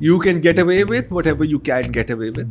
You can get away with whatever you can get away with.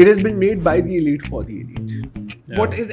it has been made by the elite for the elite. What is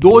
2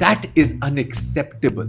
that is unacceptable.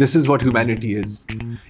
This is what humanity is.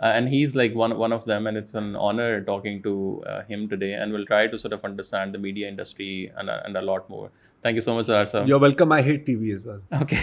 And he's like one of them, and it's an honor talking to him today, and we'll try to sort of understand the media industry and a lot more. Thank you so much, Zarar sir. You're welcome. I hate TV as well. Okay.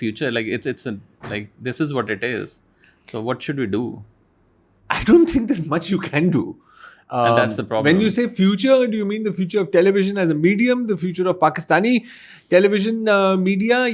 future? Like it's like this is what it is. So what should we do? I don't think there's much you can do. And that's the problem. When you say future, do you mean the future of television as a medium, the future of Pakistani television media,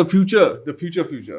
the future?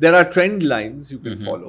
there are trend lines you can follow.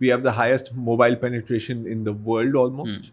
we have the highest mobile penetration in the world almost.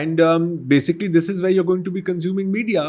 And basically this is where you're going to be consuming media.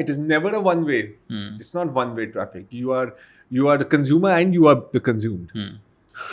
It is never a one way. It's not one way traffic. You are the consumer and you are the consumed.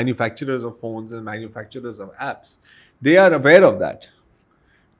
manufacturers of phones and manufacturers of apps, they are aware of that.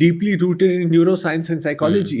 deeply rooted in neuroscience and psychology.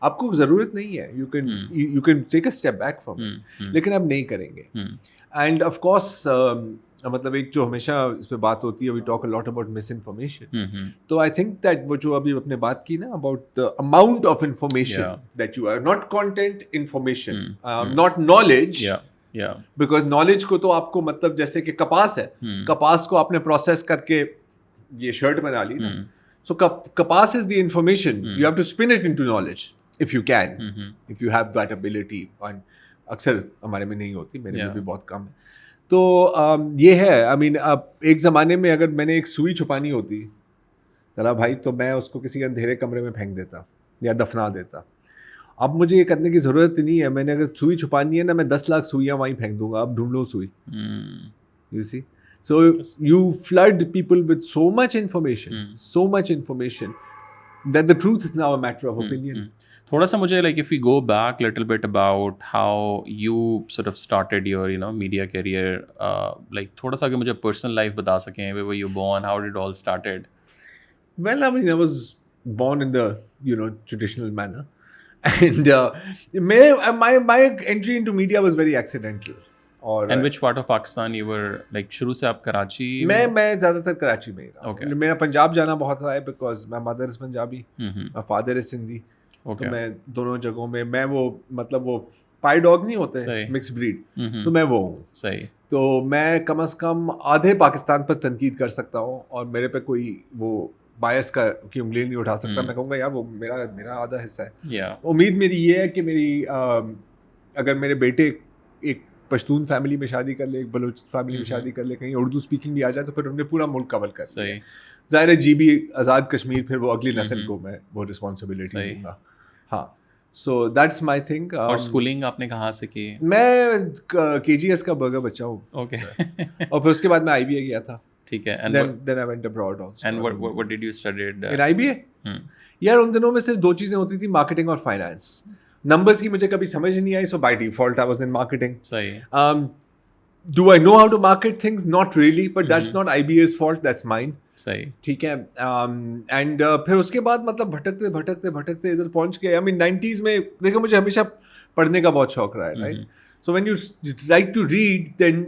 آپ کو ضرورت نہیں ہے, you can take a step back from it, لیکن اب نہیں کریں گے. اینڈ آف کورس مطلب ایک جو ہمیشہ اس پہ بات ہوتی ہے, we talk a lot about misinformation. تو آئی تھنک دیٹ وہ جو ابھی اپنے بات کی نا about the amount of information that you are, not content, information, not knowledge. Because knowledge کو تو آپ کو مطلب جیسے کہ کپاس ہے, کپاس کو آپ نے پروسیس کر کے یہ شرٹ بنا لی نا, سو کپاس is the information, you have to spin it into knowledge if you can, if you have that ability. And اکثر ہمارے میں نہیں ہوتی, میرے میں بھی بہت کم ہے. تو یہ ہے, آئی مین اب ایک زمانے میں اگر میں نے ایک سوئی چھپانی ہوتی چلا بھائی, تو میں اس کو کسی اندھیرے کمرے میں پھینک دیتا یا دفنا دیتا. اب مجھے یہ کرنے کی ضرورت نہیں ہے, میں نے اگر سوئی چھپانی ہے نا, میں 10 لاکھ سوئیاں وہیں پھینک دوں گا, اب ڈھونڈ لو سوئی. You see, so you flood people with so much information that the truth is now a matter of opinion. تھوڑا سا مجھے like if we go back little bit about how you sort of started your media career, like تھوڑا سا اگر مجھے personal life بتا سکیں, where were you born, how did it all started? Well, I mean, I was born in the traditional manner, and my entry into media was very accidental. And which part of Pakistan you were like شروع سے آپ کراچی؟ میں زیادہ تر کراچی میں ہی رہا. میرا پنجاب جانا بہت رہا ہے because my mother is Punjabi, my father is Sindhi. تو میں دونوں جگہوں میں وہ مطلب وہ پائی ڈاگ نہیں ہوتے مکس بریڈ, تو میں وہ ہوں. صحیح. تو میں کم از کم آدھے پاکستان پر تنقید کر سکتا ہوں, اور میرے پہ کوئی وہ بایس کا کی انگلی نہیں اٹھا سکتا. میں کہوں گا یار وہ میرا آدھا حصہ ہے. امید میری یہ ہے کہ میری اگر میرے بیٹے ایک پشتون فیملی میں شادی کر لے, ایک بلوچ فیملی میں شادی کر لے, کہیں اردو اسپیکنگ بھی آ جائے, تو پھر ہم نے پورا ملک کور کر دیا. ظاہر ہے جی بھی آزاد کشمیر, پھر وہ اگلی نسل کو میں وہ رسپانسبلٹی دوں گا. ہاں, سو دیٹس مائی تھنک. اور اسکولنگ آپ نے کہاں سے کی؟ میں KGS کا برگر بچہ ہوں. اوکے. اور پھر اس کے بعد میں IBA گیا تھا. ٹھیک ہے. Then I went abroad also. And what did you study in IBA? یار ان دنوں میں صرف 2 چیزیں ہوتی تھی, مارکیٹنگ اور فائنانس. نمبرز کی مجھے کبھی سمجھ نہیں آئی, so by default I was in marketing. صحیح. Do I know how to market things? Not really, but that's not IBA's fault, that's mine. صحیح. ٹھیک ہے. اینڈ پھر اس کے بعد مطلب بھٹکتے ادھر پہنچ گئے. I mean 90s میں دیکھو مجھے ہمیشہ پڑھنے کا بہت شوق رہا ہے, right. So when you like to read then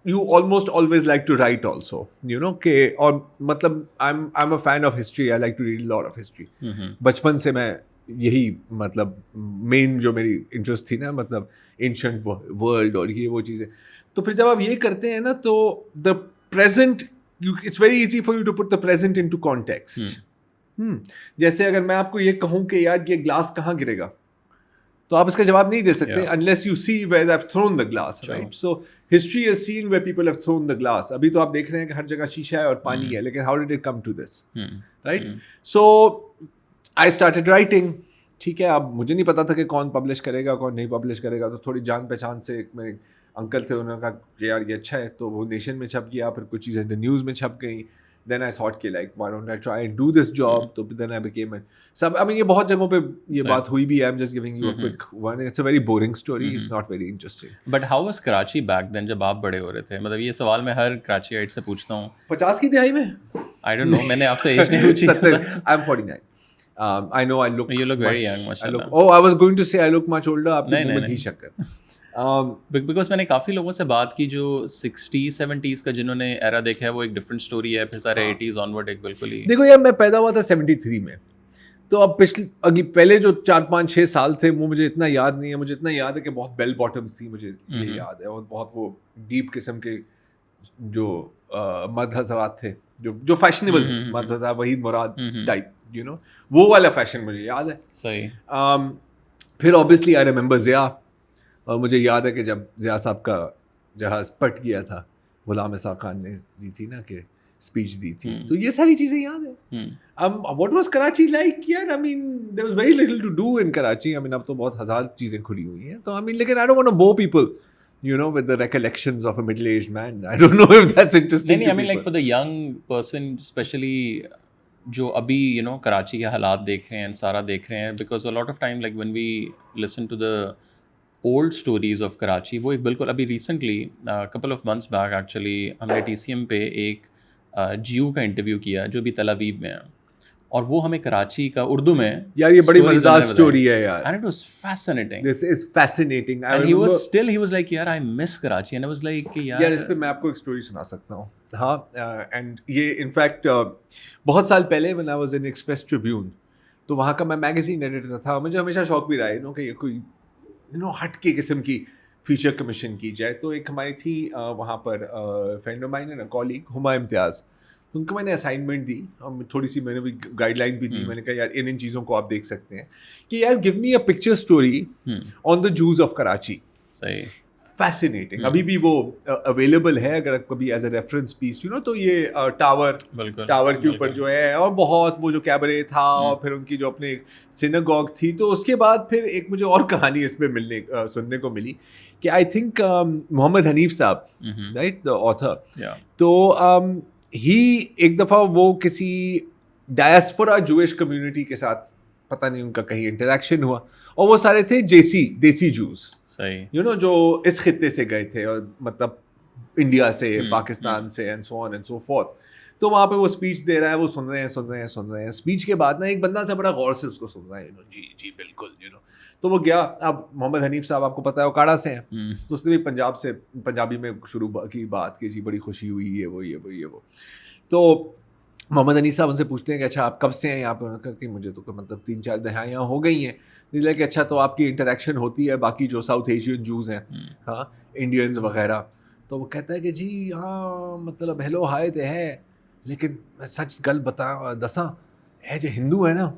you almost always like to write also, کہ اور مطلب I'm a fan of history. I like to read a lot of history. بچپن سے میں یہی مطلب مین جو میری انٹرسٹ تھی نا, مطلب اینشنٹ ورلڈ اور یہ وہ چیزیں. تو پھر جب آپ یہ کرتے ہیں نا, تو the present, it's very easy for you to put the present into context. جیسے اگر میں آپ کو یہ کہوں کہ یار یہ گلاس کہاں گرے گا, تو آپ اس کا جواب نہیں دے سکتے unless you see where they've thrown the glass, right? So history has seen where people have thrown the glass. ابھی تو آپ دیکھ رہے ہیں کہ ہر جگہ شیشہ ہے اور پانی ہے, لیکن how did it come to this, right? So I started writing. ٹھیک ہے. اب مجھے نہیں پتا تھا کہ کون پبلش کرے گا کون نہیں پبلش کرے گا, تو تھوڑی جان پہچان سے ایک میرے انکل تھے, انہوں نے کہا کہ یار یہ اچھا ہے, تو وہ نیشن میں چھپ گیا, پھر کچھ چیزیں نیوز میں چھپ گئیں. Then I thought کہ like why don't I try and do this job? تو then I became I mean یہ بہت جگہوں پہ یہ بات ہوئی بھی ہے. I'm just giving you a quick one. It's a very boring story. It's not very interesting. But how was Karachi back then جب آپ بڑے ہو رہے تھے؟ مطلب یہ سوال میں ہر کراچی آئٹ سے پوچھتا ہوں. 50 کی دہائی میں. I don't know, میں نے آپ سے ایج نہیں پوچھی. I'm 49. I know I look. You look very young, mashallah. Oh, I was going to say I look much older. آپ کے منہ میں گھی شکر. بیکاز میں نے کافی لوگوں سے بات کی جو 60s 70s کا جنہوں نے ایرا دیکھا ہے, وہ ایک ڈفرینٹ اسٹوری ہے. پھر سارے 80s آنورڈ ایک بالکل ہی. دیکھو یار میں پیدا ہوا تھا 73 میں, تو اب پہلے جو 4-5-6 سال تھے وہ مجھے اتنا یاد نہیں ہے. مجھے اتنا یاد ہے کہ بہت بیل باٹمز تھی, مجھے یہ یاد ہے, اور بہت وہ ڈیپ قسم کے جو مرد حضرات تھے, جو فیشنیبل مرد حضرات, وحید مراد ٹائپ, وہ والا فیشن مجھے یاد ہے. صحیح. پھر obviously I remember ضیاء, اور مجھے یاد ہے کہ جب ضیاء صاحب کا جہاز پٹ گیا تھا, غلام اسحاق خان نے دی تھی نا کہ اسپیچ دی تھی, تو یہ ساری چیزیں یاد ہیں. What was Karachi like? I mean there was very little to do in Karachi. I mean اب تو بہت ہزار چیزیں کھلی ہوئی ہیں, تو I mean لیکن I don't want to bore people with the recollections of a middle-aged man. I don't know if that's interesting. I mean like for the young person especially جو ابھی کراچی کے حالات دیکھ رہے ہیں, سارا دیکھ رہے ہیں, because a lot of time like when we listen to the old stories of Karachi, وہ ایک بالکل ابھی recently couple of months back actually ہم نے TCM پہ ایک جیو کا انٹرویو کیا جو بھی تل ابیب میں ہے. اور وہ ہمیں کراچی کا اردو میں یار یہ بڑی مزیدار اسٹوری ہے یار. and it was fascinating. This is fascinating. And he was like yaar I miss Karachi and I was like کہ یار اس پہ میں آپ کو ایک اسٹوری سنا سکتا ہوں. ہاں اینڈ یہ انفیکٹ بہت سال پہلے when I was in Express Tribune تو وہاں کا میں میگزین ایڈیٹر تھا. مجھے ہمیشہ شوق بھی رہا ہے کہ یہ کوئی ہٹ کے قسم کی فیچر کمیشن کی جائے. تو ایک ہماری تھی وہاں پر فرینڈ آف مائن نا کالیگ ہما امتیاز. تو ان کو میں نے اسائنمنٹ دی اور تھوڑی سی میں نے بھی گائیڈ لائن بھی دی. میں نے کہا یار ان چیزوں کو آپ دیکھ سکتے ہیں کہ یار give me a picture story on the Jews of Karachi. صحیح فیسینیٹنگ. ابھی بھی وہ اویلیبل ہے اگر کبھی ایز اے ریفرنس پیس تو یہ ٹاور کے اوپر جو ہے اور بہت وہ جو کیبرے تھا اور پھر ان کی جو اپنے سیناگوگ تھی. تو اس کے بعد پھر ایک مجھے اور کہانی اس میں سننے کو ملی کہ آئی تھنک محمد حنیف صاحب رائٹ دا آتھر. تو ہی ایک دفعہ وہ کسی ڈایاسپورا جوئش کمیونٹی کے ساتھ پتہ نہیں ان کا کہیں انٹریکشن ہوا اور وہ سارے تھے دیسی جوز جو اس خطے سے گئے تھے اور مطلب انڈیا سے پاکستان سے and so on and so forth. تو وہاں پہ وہ اسپیچ دے رہا ہے, وہ سن رہے ہیں. اسپیچ کے بعد نا ایک بندہ سے بڑا غور سے اس کو سن رہا ہے جی بالکل تو وہ گیا. اب محمد حنیف صاحب آپ کو پتا ہے اوکاڑا سے ہیں تو اس نے بھی پنجابی میں شروع کی بات کی جی بڑی خوشی ہوئی یہ وہ. تو محمد حنیف صاحب ان سے پوچھتے ہیں کہ اچھا آپ کب سے ہیں یہاں پہ. کہ مجھے تو مطلب 3-4 دہائیاں ہو گئی ہیں. کہ اچھا تو آپ کی انٹریکشن ہوتی ہے باقی جو ساؤتھ ایشین جوز ہیں ہاں انڈینز وغیرہ. تو وہ کہتا ہے کہ جی ہاں مطلب ہیلو ہائے تو ہے لیکن میں سچ گل دساں ہے جو ہندو ہے نا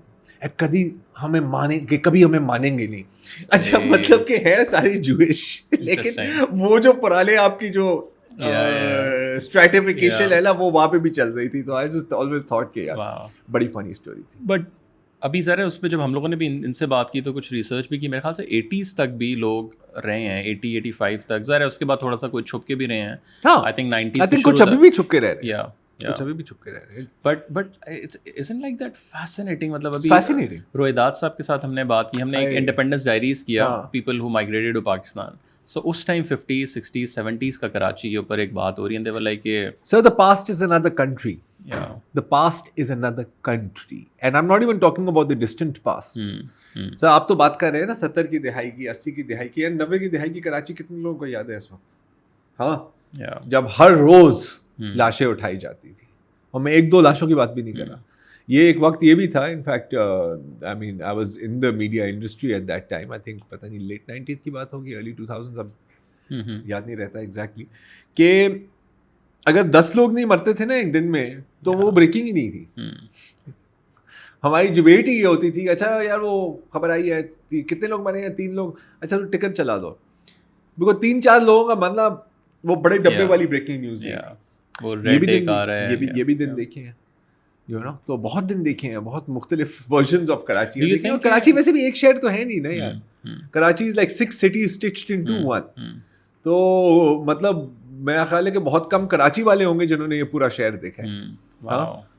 کبھی ہمیں مانیں گے نہیں. اچھا مطلب کہ ہے ساری جوئش لیکن وہ جو پرانے آپ کی جو اسٹریٹیفیکیشن ہے نا وہ وہاں پہ بھی چل رہی تھی. تو آئی جسٹ آلویز تھاٹ کہ بڑی فنی اسٹوری تھی. بٹ ابھی ذرا اس پہ جب ہم لوگوں نے بھی ان سے بات کی تو کچھ ریسرچ بھی کی. میرے خیال سے 80s تک بھی لوگ رہے ہیں, 80-85 تک. ذرا اس کے بعد تھوڑا سا کوئی چھپ کے بھی رہے ہیں. آئی تھنک 90s کچھ ابھی بھی چھپ کے رہ رہے ہیں. But isn't like that fascinating. مطلب ابھی رویداد صاحب کے ساتھ ہم نے بات کی, ہم نے ایک انڈیپینڈنس ڈائریز کیا people who migrated to Pakistan. So اس ٹائم 50s 60s 70s کا کراچی کے اوپر ایک بات ہو رہی ہے. they were like sir the past is another country. The past is another country and I'm not even talking about the distant past. sir آپ تو بات کر رہے ہیں نا 70 کی دہائی کی 80 کی دہائی کی 90 کی دہائی کی کراچی کتنے لوگوں کو یاد ہے اس وقت. ہاں جب ہر روز لاشیں اٹھائی جاتی تھی اور میں 1-2 لاشوں کی بات بھی نہیں کر رہا. یہ ایک وقت یہ بھی تھا in fact I mean I was in the media industry at that time. I think پتہ نہیں لیٹ 90s کی بات ہوگی ارلی 2000s اب یاد نہیں رہتا ایگزیکٹلی کہ اگر 10 لوگ نہیں مرتے تھے نا ایک دن میں تو وہ بریکنگ ہی نہیں تھی. ہماری ڈبیٹ ہی یہ ہوتی تھی اچھا یار وہ خبر آئی ہے کتنے لوگ مرے ہیں 3 لوگ اچھا تو ٹکٹ چلا دو. بیکاز 3-4 لوگوں کا مرنا وہ بڑے ڈبے والی بریکنگ نیوز ہے. یہ بھی دن دیکھے ہیں تو بہت دن دیکھے ہیں بہت مختلف ورژنز آف کراچی. کراچی ویسے بھی ایک شہر تو ہے نہیں نا یار. Karachi is like 6 cities stitched into one. تو مطلب میرا خیال ہے کہ بہت کم کراچی والے ہوں گے جنہوں نے یہ پورا شہر دیکھا ہے.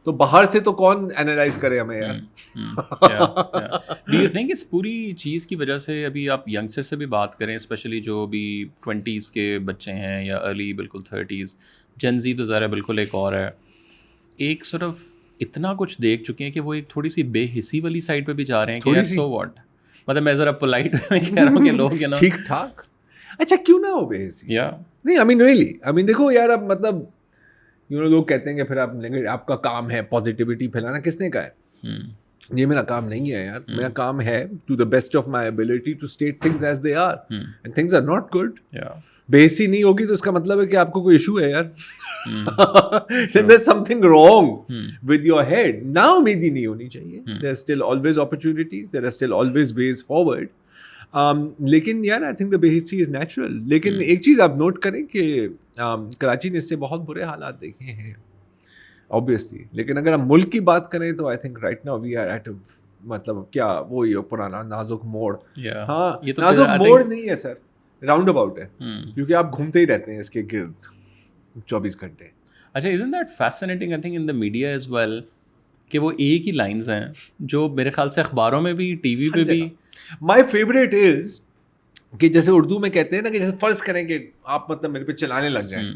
تو باہر سے تو کون اینالائز کرے ہمیں یار. ڈو یو تھنک اس پوری چیز کی وجہ سے ابھی آپ ینگسٹر سے بھی بات کریں اسپیشلی جو بھی 20s کے بچے ہیں یا ارلی بالکل 30s جن زی تو ذرا بالکل ایک اور ہے, ایک صرف اتنا کچھ دیکھ چکے ہیں کہ وہ ایک تھوڑی سی بے حسی والی سائڈ پہ بھی جا رہے ہیں کہ سو واٹ. مطلب میں ذرا پولائٹ کہہ رہا ہوں کہ لوگ نا ٹھیک ٹھاک اچھا کیوں نہ ہو بے حسی. نہیں آئی مین ریئلی آئی مین دیکھو یار اب مطلب لوگ کہتے ہیں کہ پھر آپ کا کام ہے پازیٹیوٹی پھیلانا. کس نے کہا ہے؟ یہ میرا کام نہیں ہے یار. میرا کام ہے to the best of my ability to state things as they are and things are not good. بے حسی نہیں ہوگی تو اس کا مطلب ہے کہ آپ کو کوئی ایشو ہے یار. Then there's something wrong with your head. نا امیدی نہیں ہونی چاہیے. There are still always opportunities. There are still always ways forward. لیکن یار آئی تھنک دا بے حسی از نیچرل. لیکن ایک چیز آپ نوٹ کریں کہ کراچی نے اس سے بہت برے حالات دیکھے ہیں obviously. لیکن اگر ہم ملک کی بات کریں تو I think right now we are at مطلب کیا وہ یہ پرانا نازک موڑ. ہاں نازک موڑ نہیں ہے سر, راؤنڈ اباؤٹ ہے کیونکہ آپ گھومتے ہی رہتے ہیں اس کے گرد 24 گھنٹے. اچھا isn't that fascinating I think in the media as well کہ وہ ایک ہی لائنز ہیں جو میرے خیال سے اخباروں میں بھی ٹی وی پہ بھی. My favorite is کہ جیسے اردو میں کہتے ہیں نا کہ جیسے فرض کریں کہ آپ مطلب میرے پہ چلانے لگ جائیں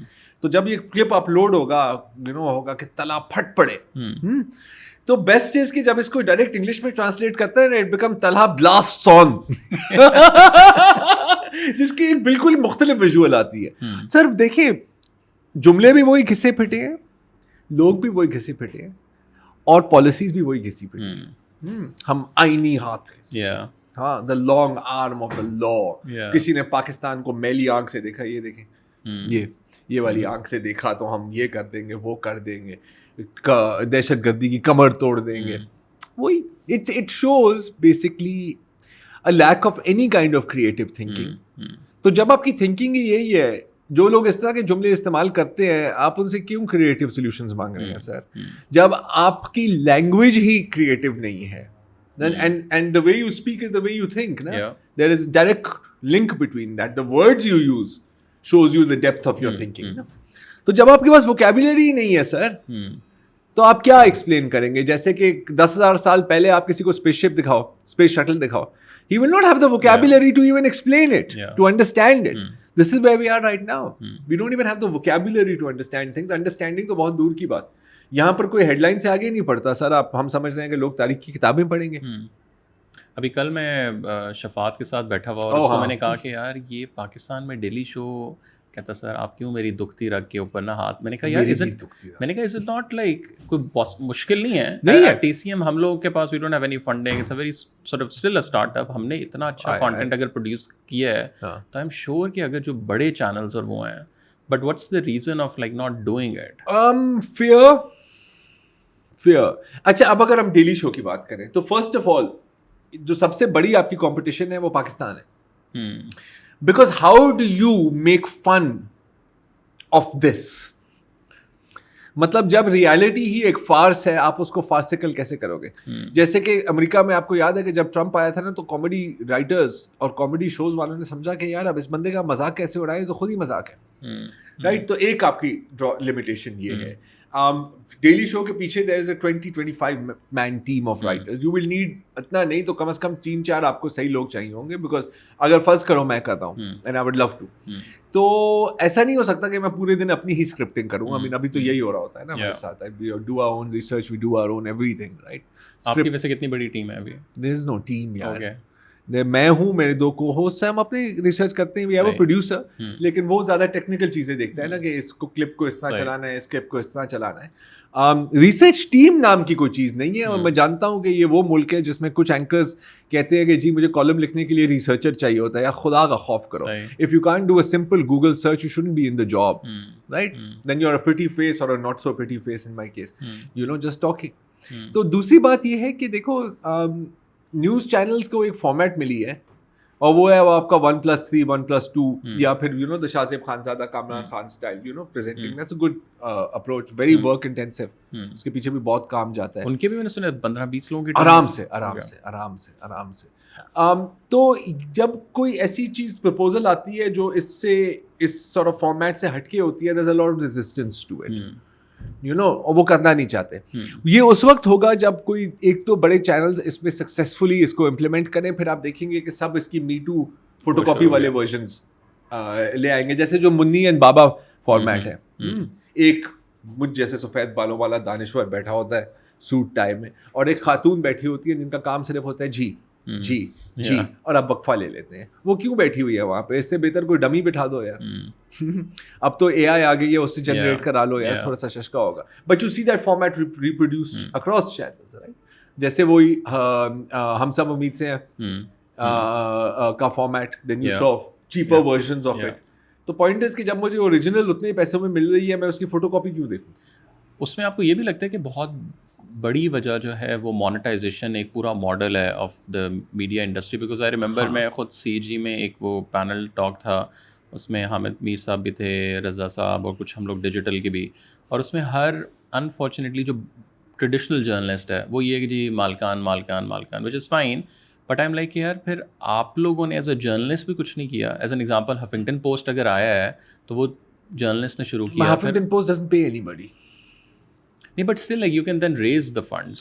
تو جب یہ کلپ اپلوڈ ہوگا ہوگا کہ تلا پھٹ پڑے تو بیسٹ از کہ جب اس کو ڈائریکٹ انگلش میں ٹرانسلیٹ کرتا ہے اٹ بیکم تلا بلاسٹ سون جس کی ایک بالکل مختلف ویژول آتی ہے. سر دیکھیں جملے بھی وہی گھسے پھٹے ہیں, لوگ بھی وہی گھسے پھٹے ہیں, اور پالیسیز بھی وہی گھسی پھٹی ہیں. ہم آئینی ہاتھ, ہاں the long arm of the لا. کسی نے پاکستان کو میلی آنکھ سے دیکھا, یہ دیکھیں یہ والی آنکھ سے دیکھا تو ہم یہ کر دیں گے, وہ کر دیں گے, دہشت گردی کی کمر توڑ دیں گے. وہی it shows basically a lack of any kind of creative thinking. تو جب آپ کی تھنکنگ ہی یہی ہے, جو لوگ اس طرح کے جملے استعمال کرتے ہیں آپ ان سے کیوں کریٹو سولوشنز مانگ رہے ہیں سر, جب آپ کی لینگویج ہی کریٹو نہیں ہے. And the way you speak is the way you think, na? There is a direct link between that. The words you use shows you the depth of your thinking. تو جب آپ کے پاس vocabulary ہی نہیں ہے سر, تو آپ کیا ایکسپلین کریں گے؟ جیسے کہ 10,000 سال پہلے آپ کسی کو اسپیس شپ دکھاؤ, اسپیس شٹل دکھاؤ, he will not have the vocabulary to even explain it, to understand it. This is where we are right now. We don't even have the vocabulary to understand things. Understanding تو بہت دور کی بات. یہاں پر کوئی head line سے آگے نہیں پڑھتا سر. آپ ہم سمجھ رہے ہیں کہ لوگ تاریخ کی کتابیں پڑھیں گے. ابھی کل میں شفاعت کے ساتھ بیٹھا ہوا اور اس کو میں نے کہا کہ یار یہ پاکستان میں ڈیلی شو کہتا سر آپ کیوں میری دکھتی رگ کے اوپر نہ ہاتھ. میں نے کہا یار از اٹ ناٹ لائک کوئی مشکل نہیں ہے. ٹی سی ایم ہم لوگوں کے پاس we don't have any funding, it's a very sort of still a startup. ہم نے اتنا اچھا کانٹینٹ اگر پروڈیوس کیا ہے تو آئی ایم شیور کہ اگر جو بڑے چینلز اور وہ ہیں, but what's the reason of like not doing it? Fair. اچھا اب اگر ہم ڈیلی شو کی بات کریں تو فرسٹ آف آل جو سب سے بڑی آپ کی کمپٹیشن ہے وہ پاکستان ہے. Because how do you make fun of this? مطلب جب ریالٹی ہی ایک فارس ہے آپ اس کو فارسیکل کیسے کرو گے؟ جیسے کہ امریکہ میں آپ کو یاد ہے کہ جب ٹرمپ آیا تھا نا تو کامیڈی رائٹرز اور کامیڈی شوز والوں نے سمجھا کہ یار اب اس بندے کا مذاق کیسے اڑائے, تو خود ہی مذاق ہے, رائٹ. تو ایک آپ کی لمیٹیشن یہ ہے. ڈیلی شو کے پیچھے there is a 20-25 man team of writers. You will need اتنا نہیں تو کم از کم 3-4 آپ کو صحیح لوگ چاہیے ہوں گے, بیکاز اگر فرض کرو میں کرتا ہوں and I would love to, تو ایسا نہیں ہو سکتا کہ میں پورے دن اپنی ہی اسکرپٹنگ کروں. I mean ابھی تو یہی ہو رہا ہوتا ہے نا ہمارے ساتھ. We do our own research, we do our own everything, right? آپ کی ویسے کتنی بڑی ٹیم ہے ابھی؟ There is no team یار. میں ہوں, میرے 2 کو ہوسٹ ہیں, ہم اپنی ریسرچ کرتے ہیں. وی ہیو اے پروڈیوسر, لیکن وہ زیادہ ٹیکنیکل چیزیں دیکھتا ہے نا کہ اس کو کلپ کو اس طرح چلانا ہے, اس کلپ کو اس طرح چلانا ہے. ریسرچ ٹیم نام کی کوئی چیز نہیں ہے. اور میں جانتا ہوں کہ یہ وہ ملک ہے جس میں کچھ اینکرز کہتے ہیں کہ جی مجھے کالم لکھنے کے لیے ریسرچر چاہیے ہوتا ہے. یا خدا کا خوف کرو, if you can't do a simple Google search you shouldn't be in the job, right? Then you're a pretty face or a not so pretty face in my case, you know, just talking. تو دوسری بات یہ ہے کہ دیکھو news channels کو ایک format ملی ہے اور وہ ہے وہ آپ کا 1+3 1+2 یا پھر you know the Shahzeb Khanzada Kamran Khan style, you know presenting. That's a good approach, very work intensive. اس کے پیچھے بھی بہت کام جاتا ہے. ان کے بھی میں نے سنا 15-20 لوگوں کی آرام سے. تو جب کوئی ایسی چیز پرپوزل آتی ہے جو اس سارٹ آف فارمیٹ سے ہٹ کے ہوتی ہے, there's a lot of resistance to it. You know, اور وہ کرنا نہیں چاہتے. یہ اس وقت ہوگا جب کوئی ایک تو بڑے چینلز اس میں سکسیسفلی اس کو امپلیمنٹ کریں, پھر آپ دیکھیں گے کہ سب اس کی می ٹو فوٹو کاپی والے ورژنز لے آئیں گے. جیسے جو منی اینڈ بابا فارمیٹ ہے, ایک مجھ جیسے سفید بالوں والا دانشور بیٹھا ہوتا ہے سوٹ ٹائی میں, اور ایک خاتون بیٹھی ہوتی ہے جن کا کام صرف ہوتا ہے جی جی جی, اور اب وقفہ لے لیتے ہیں. وہ کیوں بیٹھی ہوئی ہے وہاں پہ؟ اس سے بہتر کوئی ڈمی بٹھا دو یار. اب تو اے آئی آ گئی ہے, اس سے جنریٹ کرا لو یار, تھوڑا سا ششکا ہوگا. But you see that format reproduced across channels, right? جیسے وہی ہم سب امید سے ہیں کا format, then you so cheaper versions of it. تو پوائنٹ از کہ جب مجھے اوریجنل اتنے پیسوں میں مل رہی ہے, میں اس کی فوٹو کاپی کیوں دیکھوں؟ اس میں آپ کو یہ بھی لگتا ہے کہ بہت بڑی وجہ جو ہے وہ مانیٹائزیشن ایک پورا ماڈل ہے of the media industry. Because I remember میں خود سی جی میں ایک وہ پینل ٹاک تھا, اس میں حامد میر صاحب بھی تھے, رضا صاحب, اور کچھ ہم لوگ ڈیجیٹل کے بھی. اور اس میں ہر انفارچونیٹلی جو ٹریڈیشنل جرنلسٹ ہے وہ یہ کہ جی مالکان which is fine, but I'm like یار پھر آپ لوگوں نے ایز اے جرنلسٹ بھی کچھ نہیں کیا. As an example Huffington post اگر آیا ہے تو وہ جرنلسٹ نے شروع کیا. Huffington post doesn't pay any body. But still, like you can then raise the funds.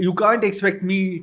You can't expect me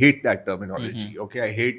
hate that terminology. Okay, I hate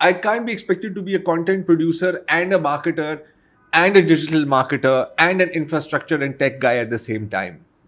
I can't be expected to be a content producer and a marketer and a digital marketer and an infrastructure and tech guy at the same time.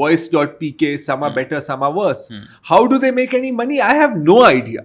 voice.pk, some are better, some are worse. How do they make any money? I have no idea.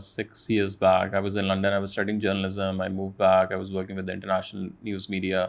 6 years back, I was in London, I was studying journalism, I moved back, I was working with the international news media,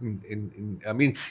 I mean,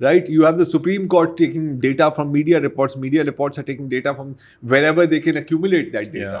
Right, you have the Supreme Court taking data from media reports are taking data from wherever they can accumulate that data.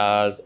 as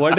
what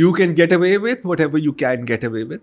You can get away with whatever you can get away with,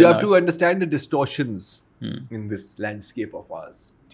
You have to understand the distortions in this landscape of ours.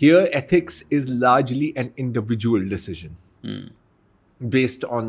Here ethics is largely an individual decision based on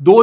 2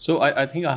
So I think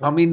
I mean,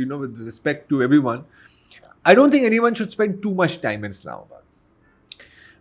you know, with respect to everyone, I don't think anyone should spend too much time in Islamabad.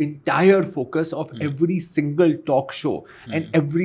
entire focus of every single talk show and every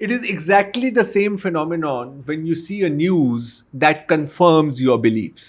It is exactly the same phenomenon when you see a news that confirms your beliefs.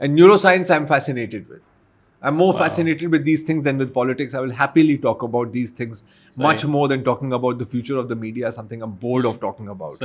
And neuroscience I'm fascinated with. I'm more fascinated with these things than with politics. I will happily talk about these things much more than talking about the future of the media, something I'm bored of talking about.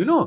You know?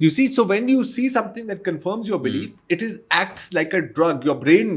You see, so when you see something that confirms your belief, it acts like a drug. Your brain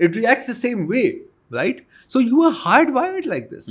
It reacts the same way, right? So you are hardwired like this.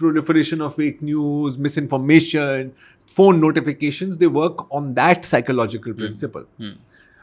proliferation of fake news, misinformation, phone notifications, they work on that psychological principle.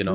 you know,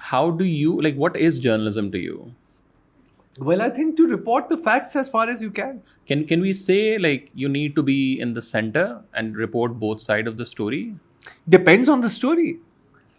how do you, like, what is journalism to you? Well, I think to report the facts as far as you can. Can we say, like, you need to be in the center and report both sides of the story? Depends on the story.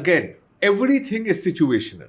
again, everything is situational.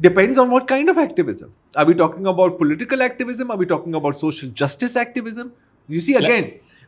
Depends on what kind of activism. Are we talking about political activism? Are we talking about social justice activism? You see, again,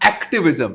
activism,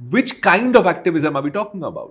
Which kind of activism are we talking about?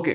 okay,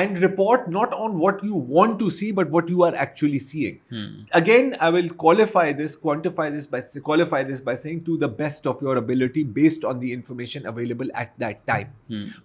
and report not on what you want to see but what you are actually seeing. Again, I will qualify this by saying to the best of your ability based on the information available at that time.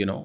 you know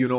you know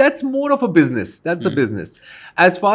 that's more of a business. That's a business. As far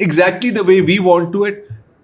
exactly the way we want to it,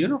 you know.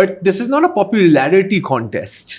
But this is not a popularity contest.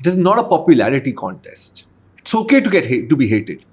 it is not a popularity contest. It's okay to be hated.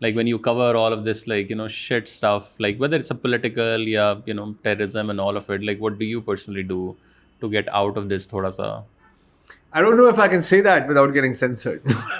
like when you cover all of this, like, you know, shit stuff, like whether it's a political, yeah, you know, terrorism and all of it, like what do you personally do to get out of this thoda sa? I don't know if I can say that without getting censored.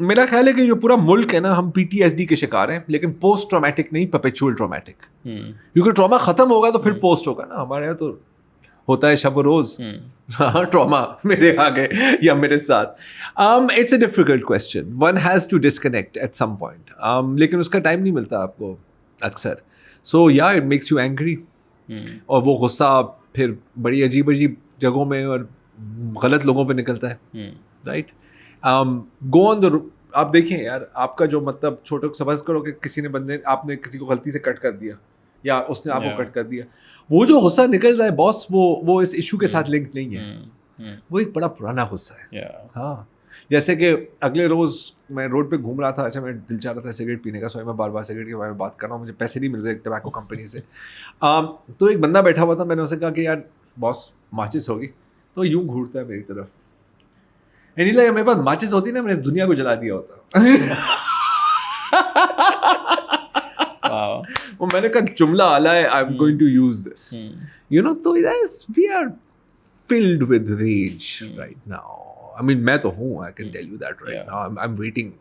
میرا خیال ہے کہ جو پورا ملک ہے نا ہم PTSD کے شکار ہیں لیکن پوسٹ ٹرامیٹک نہیں پرپیچول ٹرامیٹک کیونکہ ٹراما ختم ہوگا تو پھر پوسٹ ہوگا نا ہمارے یہاں تو ہوتا ہے شب و روز ٹراما میرے آگے یا میرے ساتھ it's a difficult question one has to disconnect at some point لیکن اس کا ٹائم نہیں ملتا آپ کو اکثر سو یا اٹ میکس یو اینگری اور وہ غصہ پھر بڑی عجیب عجیب جگہوں میں اور غلط لوگوں پہ نکلتا ہے رائٹ گو آن دا آپ دیکھیں یار آپ کا جو مطلب چھوٹے سمجھ کرو کہ کسی نے بندے آپ نے کسی کو غلطی سے کٹ کر دیا یا اس نے آپ کو کٹ کر دیا وہ جو غصہ نکلتا ہے باس وہ اس ایشو کے ساتھ لنک نہیں ہے وہ ایک بڑا پرانا غصہ ہے ہاں جیسے کہ اگلے روز میں روڈ پہ گھوم رہا تھا اچھا میں دل چاہ رہا تھا سگریٹ پینے کا سوری میں بار بار سگریٹ کے بارے میں بات کر رہا ہوں مجھے پیسے نہیں مل رہے ٹبیکو کمپنی سے تو ایک بندہ بیٹھا ہوا تھا میں نے اسے کہا کہ یار باس ماچس ہوگی تو یوں گھورتا ہے میری طرف نہیں لگا میرے پاس ماچس ہوتی نا میں نے دنیا کو جلا دیا ہوتا وہ میں نے کہا جملہ آلہ ہے I'm going to use this you know تو we are filled with rage right now I mean میں تو ہوں I can tell you that right now I'm waiting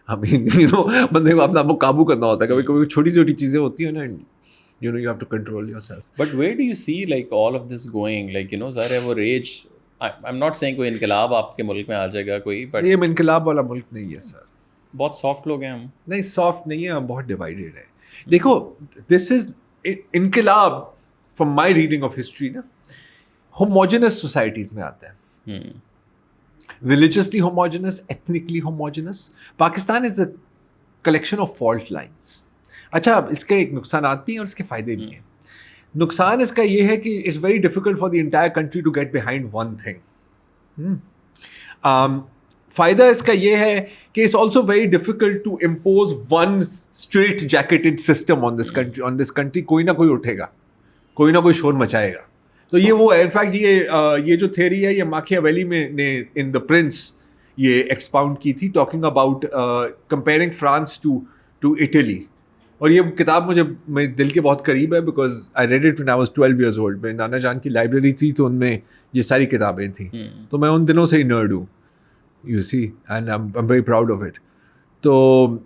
I mean you know بندے کو اپنا آپ کو قابو کرنا ہوتا ہے کبھی کبھی چھوٹی چھوٹی چیزیں ہوتی ہیں نا you know you have to control yourself but where do you see like all of this going like you know ظاہر ہے وہ ریج I'm not saying کوئی انقلاب آپ کے ملک میں آ جائے گا کوئی but یہ انقلاب والا ملک نہیں ہے سر بہت سافٹ لوگ ہیں ہم نہیں سافٹ نہیں ہے ہم بہت ڈیوائڈیڈ ہے دیکھو دس از انقلاب from my reading of history نا ہوموجنس سوسائٹیز میں آتا ہے religiously homogeneous, ethnically homogeneous. Pakistan is a collection of fault lines. اچھا اس کے ایک نقصانات بھی ہیں اور اس کے فائدے بھی ہیں. نقصان اس کا یہ ہے کہ it's very difficult for the entire country to get behind one thing. فائدہ اس کا یہ ہے کہ it's also very difficult to impose one straight jacketed system on this country. On this country کوئی نہ کوئی اٹھے گا, کوئی نہ کوئی شور مچائے گا. تو یہ وہ انفیکٹ یہ جو تھیوری ہے یہ ماکیاویلی میں نے ان دا پرنس یہ ایکسپاؤنڈ کی تھی talking about comparing France to Italy اور یہ کتاب مجھے میرے دل کے بہت قریب ہے because I read it when I was 12 years old. میں نانا جان کی لائبریری تھی تو ان میں یہ ساری کتابیں تھیں تو میں ان دنوں سے ہی نرڈ ہوں you see and I am very proud of it. تو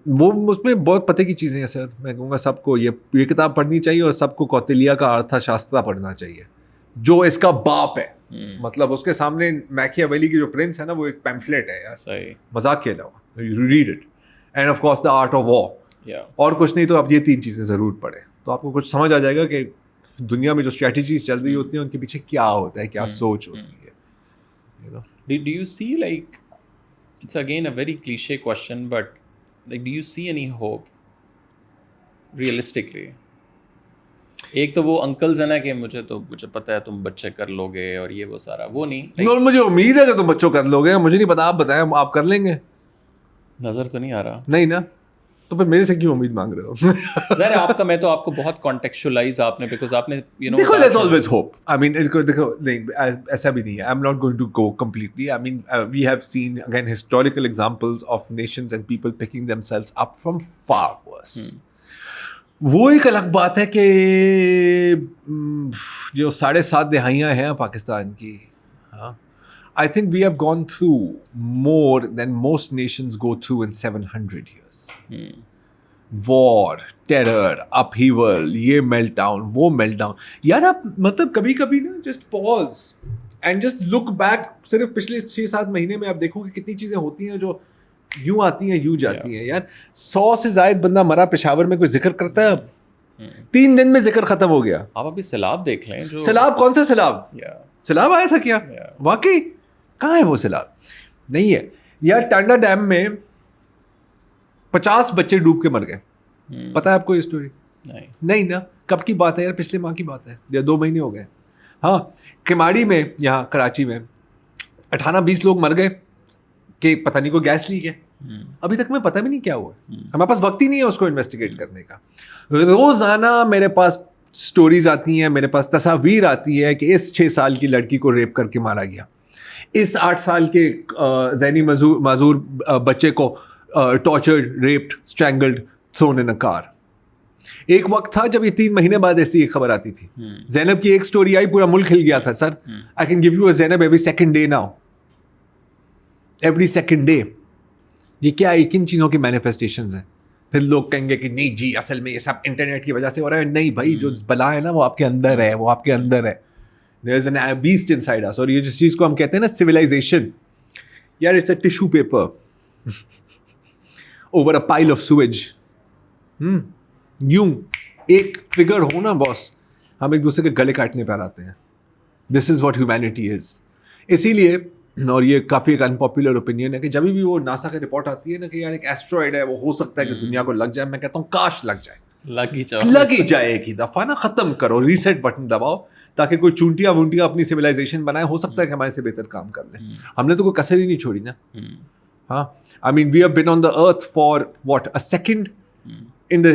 وہ اس میں بہت پتہ کی چیزیں ہیں سر. میں کہوں گا سب کو یہ کتاب پڑھنی چاہیے اور سب کو کوتلیہ کا آرتھا شاسترا پڑھنا چاہیے جو اس کا باپ ہے. مطلب اس کے سامنے میکیاویلی کی جو پرنس ہے نا وہ ایک پیمفلیٹ ہے یار مذاق کے علاوہ. You read it and of course the art of war اور کچھ نہیں تو آپ یہ 3 چیزیں ضرور پڑھیں تو آپ کو کچھ سمجھ آ جائے گا کہ دنیا میں جو اسٹریٹجیز چل رہی ہوتی ہیں ان کے پیچھے کیا ہوتا ہے, کیا سوچ ہوتی ہے. You know? Do you see like it's again a very cliche question but like do you see any hope realistically? ایک تو وہ انکلز ہیں نا کہ مجھے پتا ہے تم بچے کر لو گے اور یہ وہ سارا وہ نہیں مجھے امید ہے کہ تم بچوں کر لو گے. مجھے نہیں پتا آپ بتائیں آپ کر لیں گے. نظر تو نہیں آ رہا نہیں نا تو پھر میرے سے کیوں امید مانگ رہے ہو؟ ظاہر آپ کا میں تو آپ کو بہت کانٹیکچوئلائز آپ نے بیکاز آپ نے یو نو دیکھو there's always hope. I mean دیکھو نہیں ایسا بھی نہیں ہے. I'm not going to go completely. I mean we have seen again historical examples of nations and people picking themselves up from far worse. وہ ایک الگ بات ہے کہ جو 7.5 دہائیاں ہیں پاکستان کی I think we have gone through more than most nations go through in 700 years. War, terror, upheaval, یہ melt down, وہ melt down. یار آپ مطلب کبھی کبھی نا just pause and just look back. صرف پچھلے 6-7 مہینے میں آپ دیکھو کہ کتنی چیزیں ہوتی ہیں جو یوں آتی ہیں یوں جاتی ہیں. یار 100 سے زائد بندہ مرا پشاور میں, کوئی ذکر کرتا ہے اب 3 دن میں ذکر ختم ہو گیا. آپ ابھی سیلاب دیکھ لیں. سیلاب کون سا سیلاب؟ سیلاب آیا تھا کیا واقعی؟ کہاں ہے وہ سیلاب؟ نہیں ہے یار. ٹانڈا ڈیم میں 50 بچے ڈوب کے مر گئے. پتا ہے آپ کو یہ اسٹوری؟ نہیں نا. کب کی بات ہے یار؟ پچھلے ماہ کی بات ہے یا 2 مہینے ہو گئے. ہاں کماڑی میں یہاں کراچی میں 18-20 لوگ مر گئے کہ پتہ نہیں کو گیس لیک ہے. ابھی تک میں پتہ بھی نہیں کیا ہوا. ہمارے پاس وقت ہی نہیں ہے اس کو انویسٹیگیٹ کرنے کا. روزانہ میرے پاس سٹوریز آتی ہیں, میرے پاس تصاویر آتی ہے کہ اس 6 سال کی لڑکی کو ریپ کر کے مارا گیا, اس 8 سال کے ذہنی معذور بچے کو ٹارچرڈ, ریپڈ, اسٹرینگلڈ, تھرون ان اے کار. ایک وقت تھا جب یہ 3 مہینے بعد ایسی ایک خبر آتی تھی. زینب کی ایک سٹوری آئی, پورا ملک ہل گیا تھا. Sir I can give you a Zainab every second day now, every second day. یہ کیا ہے, کن چیزوں کی مینیفیسٹیشنز ہیں. پھر لوگ کہیں گے کہ نہیں جی اصل میں یہ سب انٹرنیٹ کی وجہ سے ہو رہا ہے. نہیں بھائی, جو بلا ہے نا وہ آپ کے اندر ہے, وہ آپ کے اندر ہے. There is an beast inside us. اور یہ جس چیز کو ہم کہتے ہیں نا civilization, یار it's a tissue paper over a pile of sewage. یوں ایک ٹریگر ہو نا باس, ہم ایک دوسرے کے گلے کاٹنے پہ آتے ہیں. دس از واٹ ہیومینٹی از. اسی لیے, اور یہ کافی ایک انپاپولر اوپینین ہے, کہ جب بھی وہ ناسا کی رپورٹ آتی ہے نا کہ یار ایک ایسٹرائڈ ہے, وہ ہو سکتا ہے کہ دنیا کو لگ جائے, میں کہتا ہوں کاش لگ جائے, لگ ہی جائے ایک ہی دفعہ نا, ختم کرو, ریسیٹ بٹن دباؤ, تاکہ کوئی چونٹیاں وونٹیاں اپنی سویلائزیشن بنائے. ہو سکتا ہے کہ ہمارے سے بہتر کام کر لیں. ہم نے تو کوئی کسر ہی نہیں چھوڑی نا. ہاں, I mean we have been on the earth for what, a second in the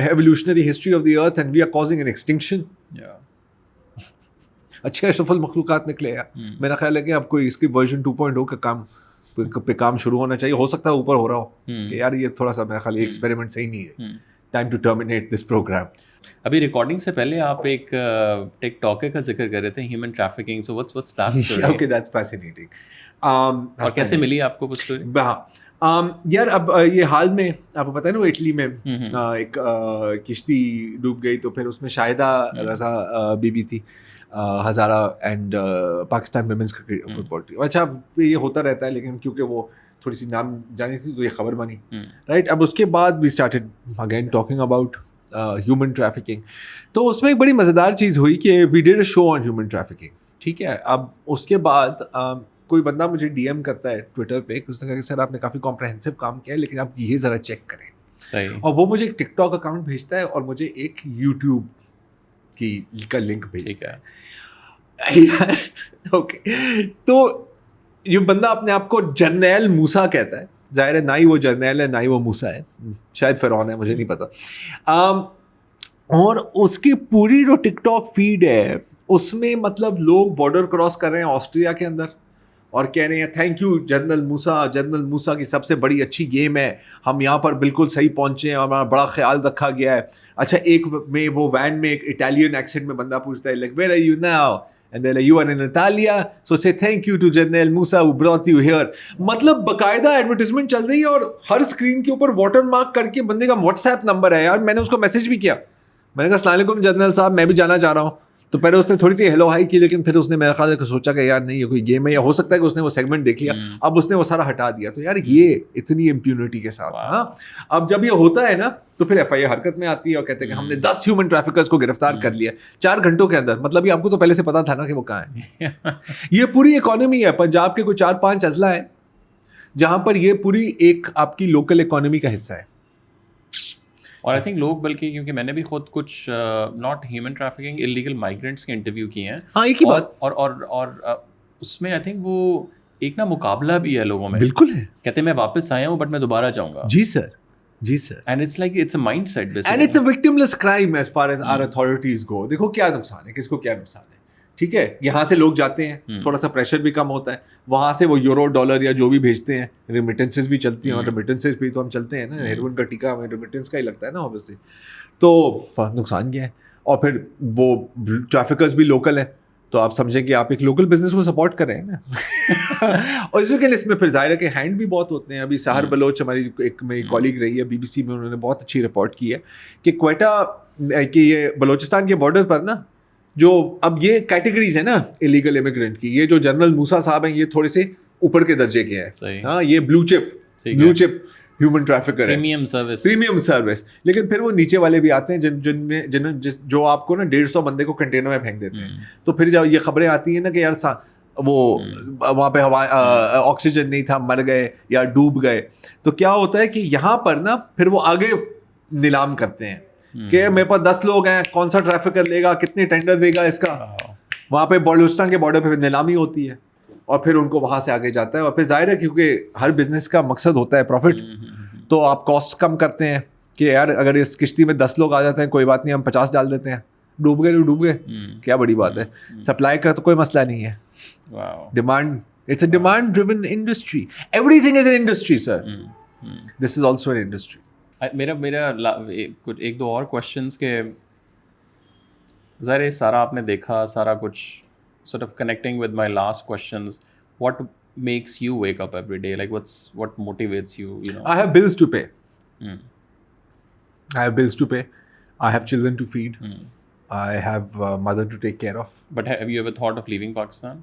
evolutionary history of the earth, and we are causing an extinction. اچھے اشرف المخلوقات نکلے ہیں. میرا خیال ہے کہ اب کوئی اس کی ورژن 2.0 کا کام پہ کام شروع ہونا چاہیے. ہو سکتا ہے اوپر ہو رہا ہو کہ یار یہ تھوڑا سا میرا خیال ایکسپیریمنٹ صحیح نہیں ہے, time to terminate this program. ابھی ریکارڈنگ سے پہلے آپ ایک ٹک ٹاک کا ذکر کر رہے تھے, human trafficking. So what's that story? Okay, that's fascinating. اور کیسے ملی آپ کو وہ اسٹوری؟ ہاں یار, اب یہ حال میں آپ کو پتہ ہے نا, وہ اٹلی میں ایک کشتی ڈوب گئی, تو پھر اس میں شاہدہ رضا بی بی تھی, Hazara and Pakistan women's cricket football team. اچھا یہ ہوتا رہتا ہے, لیکن کیونکہ وہ تھوڑی سی نام جانی تھی تو یہ خبر بنی, رائٹ. اب اس کے بعد we started again talking about human trafficking. تو اس میں ایک بڑی مزیدار چیز ہوئی کہ we did a show on human trafficking, ٹھیک ہے. اب اس کے بعد کوئی بندہ مجھے ڈی ایم کرتا ہے ٹویٹر پہ, اس نے کہا کہ سر آپ نے کافی کمپریہنسو کام کیا ہے, لیکن آپ یہ ذرا چیک کریں. صحیح. اور وہ مجھے ایک ٹک ٹاک اکاؤنٹ بھیجتا ہے اور مجھے ایک یوٹیوب کا لنک بھیجتا ہے. اوکے, تو یہ بندہ اپنے آپ کو جرنیل موسیٰ کہتا ہے. ظاہر ہے نہ ہی وہ جرنیل ہے نہ ہی وہ موسیٰ ہے, شاید فرعون ہے, مجھے نہیں پتا. اور اس کی پوری جو ٹک ٹاک فیڈ ہے اس میں مطلب لوگ بارڈر کراس کر رہے ہیں آسٹریا کے اندر اور کہہ رہے ہیں thank you general Musa, general Musa کی سب سے بڑی اچھی گیم ہے, ہم یہاں پر بالکل صحیح پہنچے ہیں اور ہمارا بڑا خیال رکھا گیا ہے. اچھا ایک میں وہ وین میں ایک اٹالین ایکسنٹ میں بندہ پوچھتا ہے like where are you now, and they're like you are in Italia, so say thank you to General Musa who brought you here. مطلب باقاعدہ ایڈورٹیزمنٹ چل رہی ہے اور ہر اسکرین کے اوپر واٹر مارک کر کے بندے کا واٹس ایپ نمبر ہے. یار میں نے اس کو میسج بھی کیا, میں نے کہا السلام علیکم جنرل صاحب, میں بھی جانا چاہ رہا ہوں. تو پہلے اس نے تھوڑی سی ہیلو ہائی کی, لیکن پھر اس نے میرا خیال ہے سوچا کہ یار نہیں یہ کوئی گیم ہے, یا ہو سکتا ہے کہ اس نے وہ سیگمنٹ دیکھ لیا, اب اس نے وہ سارا ہٹا دیا. تو یار یہ اتنی امپیونٹی کے ساتھ, ہاں اب جب یہ ہوتا ہے نا تو پھر ایف آئی اے حرکت میں آتی ہے اور کہتے ہیں کہ ہم نے 10 ہیومن ٹریفکرز کو گرفتار کر لیا 4 گھنٹوں کے اندر. مطلب یہ آپ کو تو پہلے سے پتا تھا نا کہ وہ کہاں ہیں. یہ پوری اکانومی ہے, پنجاب کے کوئی 4-5 اضلاع ہیں جہاں پر یہ پوری ایک آپ کی لوکل اکانومی کا حصہ ہے. اور آئی تھنک لوگ بلکہ کیونکہ میں نے بھی خود کچھ not human trafficking illegal migrants کے انٹرویو کیے ہیں. ہاں ایک ہی بات, اور اس میں آئی تھنک وہ ایک نا مقابلہ بھی ہے لوگوں میں. بالکل ہے, کہتے ہیں میں واپس آیا ہوں بٹ میں دوبارہ جاؤں گا. جی سر, جی sir. And it's like it's a mindset basically, and it's a victimless crime as far as our authorities go. دیکھو کیا نقصان ہے, کس کو کیا نقصان ہے, ٹھیک ہے. یہاں سے لوگ جاتے ہیں, تھوڑا سا پریشر بھی کم ہوتا ہے, وہاں سے وہ یورو ڈالر یا جو بھی بھیجتے ہیں, ریمیٹنسز بھی چلتی ہیں, اور ریمیٹنسز بھی تو ہم چلتے ہیں نا, ہیروئن کا ٹیکا ہمیں ریمیٹنس کا ہی لگتا ہے نا اوبیسلی. تو نقصان کیا ہے. اور پھر وہ ٹریفکرز بھی لوکل ہیں, تو آپ سمجھیں کہ آپ ایک لوکل بزنس کو سپورٹ کر رہے ہیں نا. اور اس میں پھر ظاہر ہے کہ ہینڈ بھی بہت ہوتے ہیں. ابھی سہر بلوچ ہماری ایک میری کالیگ رہی ہے BBC میں, انہوں نے بہت اچھی رپورٹ کی ہے کہ کوئٹہ کہ یہ بلوچستان کے بارڈر پر نا جو اب یہ کیٹیگریز ہیں نا ایلیگل امیگرینٹ کی, یہ جو جنرل موسیٰ صاحب ہیں یہ تھوڑے سے اوپر کے درجے کے ہیں. ہاں یہ بلو چپ ہیومن ٹریفکر ہے, پریمیم سروس. لیکن پھر وہ نیچے والے بھی آتے ہیں جن جو آپ کو نا 150 بندے کو کنٹینر میں پھینک دیتے ہیں. تو پھر جب یہ خبریں آتی ہیں نا کہ یار وہ وہاں پہ ہوا آکسیجن نہیں تھا, مر گئے یا ڈوب گئے, تو کیا ہوتا ہے کہ یہاں پر نا پھر وہ آگے نیلام کرتے ہیں کہ میرے پاس 10 لوگ ہیں, کون سا ٹریفکر لے گا, کتنے ٹینڈر دے گا اس کا. وہاں پہ بلوچستان کے بارڈر پہ نیلامی ہوتی ہے اور پھر ان کو وہاں سے آگے جاتا ہے. اور پھر ظاہر ہے کیونکہ ہر بزنس کا مقصد ہوتا ہے پروفٹ, تو آپ کاسٹ کم کرتے ہیں کہ یار اگر اس کشتی میں 10 لوگ آ جاتے ہیں کوئی بات نہیں, ہم 50 ڈال دیتے ہیں, ڈوب گئے کیا بڑی بات ہے. سپلائی کا تو کوئی مسئلہ نہیں ہے, demand, it's a demand driven industry. Everything is an industry sir, this is also an industry. میرا ایک دو اور کوشچنس کے ظاہر سارا آپ نے دیکھا, سارا کچھ sort of connecting with my last questions, makes you wake up every day? Like what motivates you, you know? I have bills to pay. Hmm. I have bills to pay. I have children to feed. I have mother to take care of. But have you ever thought of leaving Pakistan?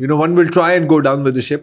you know, one will try and go down with the ship,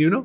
you know.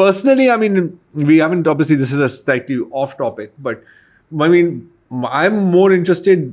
Personally, I mean, we haven't, obviously this is a slightly off topic, but I mean, I'm more interested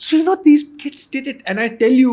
So you know these kids did it and I tell you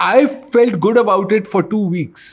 I felt good about it for 2 weeks.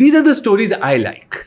These are the stories I like.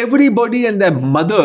everybody and their mother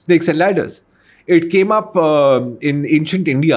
Snakes and Ladders. It came up in ancient India.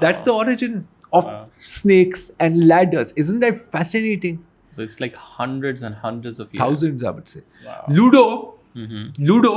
That's the origin of snakes and ladders. Isn't that fascinating? So it's like hundreds and hundreds of years. Thousands, I would say. Ludo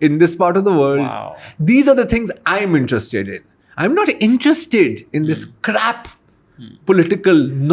in this part of the world. Wow. These are the things I'm interested in. I'm not interested in this crap political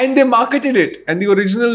and they marketed it and the original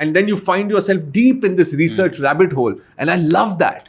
and then you find yourself deep in this research rabbit hole, and I love that.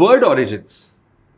word origins,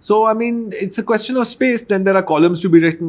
So I mean it's a question of space. Then there are columns to be written,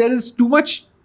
there is too much,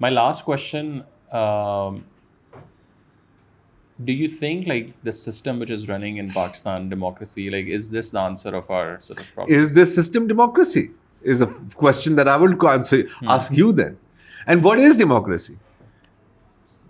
My last question, do you think like the system which is running in Pakistan, democracy, like is this the answer of our sort of problem? Is this system democracy? Is the question that I would ask you then. And what is democracy?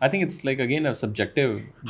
I think it's like again a subjective.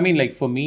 I mean like for me,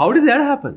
how did that happen?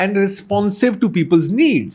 and responsive to people's needs.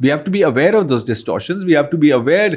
We have to be aware of those distortions. We have to be aware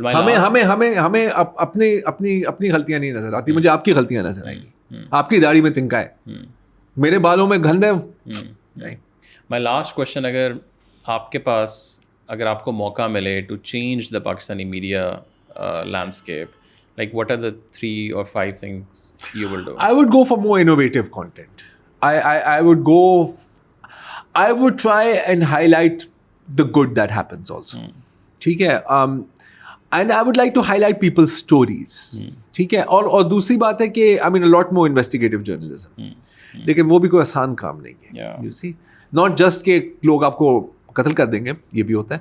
My ہمیں اپنی غلطیاں نہیں نظر آتی, مجھے آپ کی غلطیاں نظر آئیں گی. آپ کی داڑھی میں تنکا ہے, میرے بالوں میں گند ہے. نہیں. My last question, اگر آپ کے پاس اگر آپ کو موقع ملے to change the Pakistani media landscape, like what are the 3 or 5 things you will do? I would go for more innovative content. I would try and highlight the good that happens also. ٹھیک ہے. And I would like to highlight people's stories. ٹھیک ہے. اور دوسری بات ہے کہ I mean a lot more investigative journalism. لیکن وہ بھی کوئی آسان کام نہیں ہے. You see, not just کہ لوگ آپ کو قتل کر دیں گے, یہ بھی ہوتا ہے.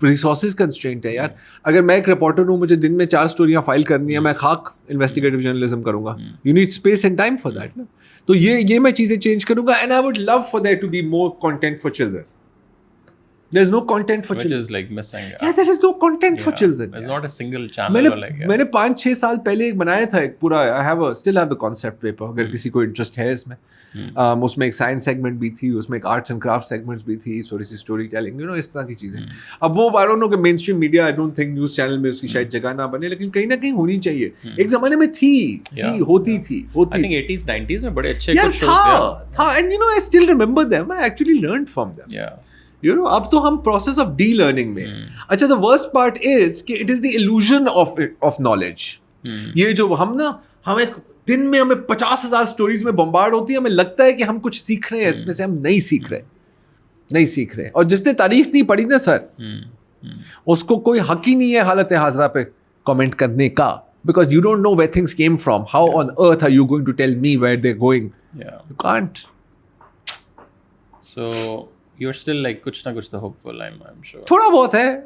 ریسورسز کنسٹرینٹ ہے یار. اگر میں ایک رپورٹر ہوں, مجھے دن میں 4 اسٹوریاں فائل کرنی ہے, میں خاک انویسٹیگیٹو جرنلزم کروں گا. You need space and time for that نا. تو یہ میں چیزیں چینج کروں گا. And I would love for there to be more content for children. There is no content for children. Which is like missing. Yeah, there is no content for children. There's not a single channel. میں نے 5-6 سال پہلے ایک بنایا تھا ایک پورا, still have the concept paper اگر کسی کو انٹرسٹ ہے اس میں. اس میں ایک سائنس سیگمنٹ بھی تھی, اس میں ایک آرٹس اینڈ کرافٹ سیگمنٹس بھی تھی, تھوڑی سی اسٹوری ٹیلنگ, اس طرح کی چیزیں. اب وہ I don't know کہ mainstream media, I don't think news channel میں اس کی شاید جگہ نہ بنے, لیکن کہیں نہ کہیں ہونی چاہیے. ایک زمانے میں ہوتی تھی. I think 80s 90s میں بڑے اچھے کچھ شوز تھا. And you know I still remember them. I actually learned from them. Yeah. You know, اب تو ہم پروسیس آف ڈی لرننگ میں. اچھا, the worst part is کہ it is the illusion of knowledge. یہ جو ہم ایک دن میں ہمیں 50,000 اسٹوریز میں بمبارڈ ہوتی ہے, ہمیں لگتا ہے کہ ہم کچھ سیکھ رہے ہیں, اس میں سے ہم نہیں سیکھ رہے. اور جس نے تاریخ نہیں پڑھی نا سر, اس کو کوئی حق ہی نہیں ہے حالت حاضرہ پہ کامنٹ کرنے کا, because you don't know where things came from. How on earth are you going to tell me where they're going? You can't. So you're still like کچھ نہ کچھ تو hopeful, I'm sure. تھوڑا بہت ہے,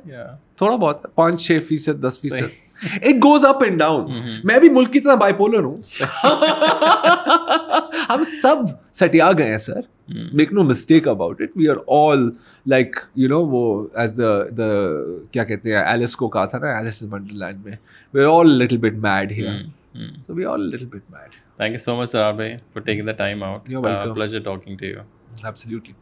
تھوڑا بہت ہے, 5-6%, 10%. It goes up and down. میں بھی ملک کی طرح بائی پولر ہوں. ہم سب سٹیا گئے ہیں سر. Make no mistake about it. We are all like, you know, وہ as the کیا کہتے ہیں, ایلس کو کہا تھا نا, ایلس ان ونڈرلینڈ میں, we are all a little bit mad here. So we are all a little bit mad. Thank you so much, Sarar bhai, for taking the time out. You're welcome. Pleasure talking to you. Absolutely.